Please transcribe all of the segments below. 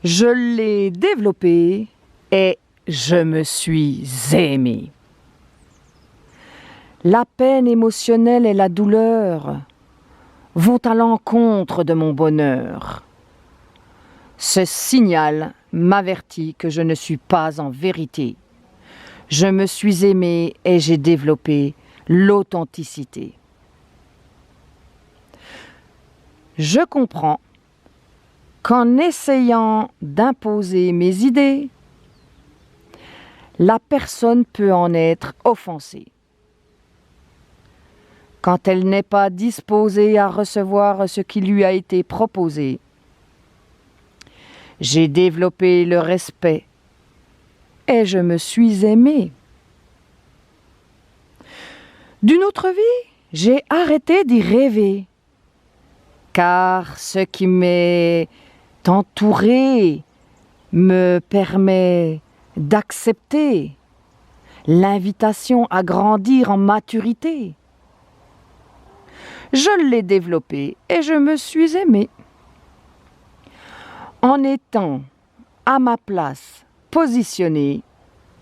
Je l'ai développé et je me suis aimé. La peine émotionnelle et la douleur vont à l'encontre de mon bonheur. Ce signal m'avertit que je ne suis pas en vérité. Je me suis aimé et j'ai développé l'authenticité. Je comprends qu'en essayant d'imposer mes idées, la personne peut en être offensée. Quand elle n'est pas disposée à recevoir ce qui lui a été proposé, j'ai développé le respect et je me suis aimé. D'une autre vie, j'ai arrêté d'y rêver, car ce qui m'est entouré me permet d'accepter l'invitation à grandir en maturité. Je l'ai développé et je me suis aimé. En étant à ma place, positionné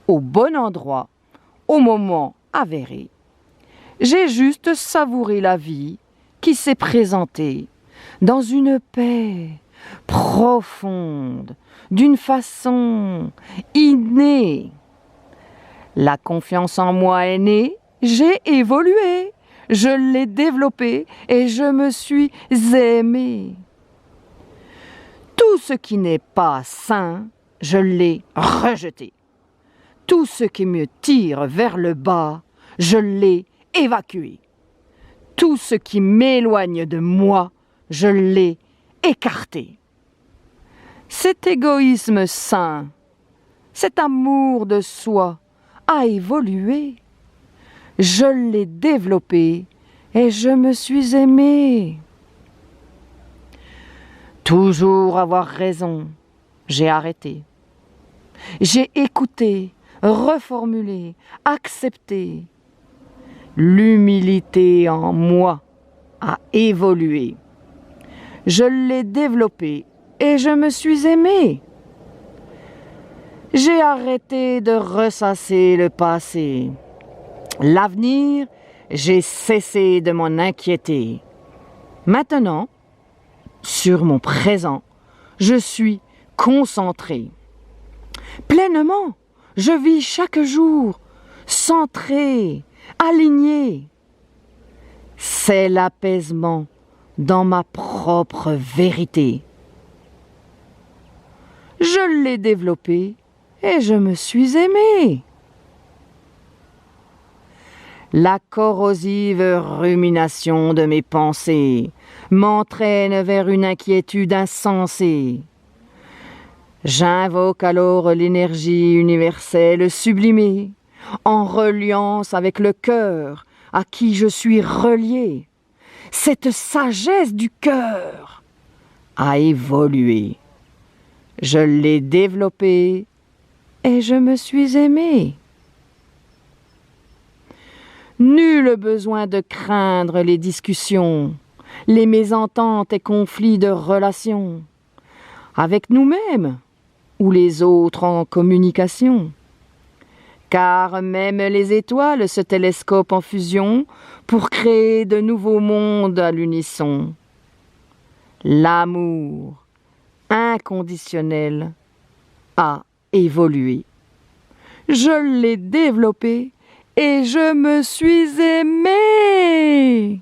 au bon endroit, au moment avéré, j'ai juste savouré la vie qui s'est présentée dans une paix profonde, d'une façon innée. La confiance en moi est née, j'ai évolué, je l'ai développée et je me suis aimé. Tout ce qui n'est pas sain, je l'ai rejeté. Tout ce qui me tire vers le bas, je l'ai évacué. Tout ce qui m'éloigne de moi, je l'ai écarté. Cet égoïsme sain, cet amour de soi a évolué. Je l'ai développé et je me suis aimé. Toujours avoir raison, j'ai arrêté. J'ai écouté, reformulé, accepté. L'humilité en moi a évolué. Je l'ai développé et je me suis aimé. J'ai arrêté de ressasser le passé. L'avenir, j'ai cessé de m'en inquiéter. Maintenant, sur mon présent, je suis concentré. Pleinement, je vis chaque jour, centré, aligné. C'est l'apaisement dans ma propre vérité. Je l'ai développé et je me suis aimé. La corrosive rumination de mes pensées m'entraîne vers une inquiétude insensée. J'invoque alors l'énergie universelle sublimée, en reliance avec le cœur à qui je suis relié. Cette sagesse du cœur a évolué. Je l'ai développée et je me suis aimé. Nul besoin de craindre les discussions, les mésententes et conflits de relations, avec nous-mêmes ou les autres en communication. Car même les étoiles se télescopent en fusion pour créer de nouveaux mondes à l'unisson. L'amour inconditionnel a évolué. Je l'ai développé et je me suis aimé.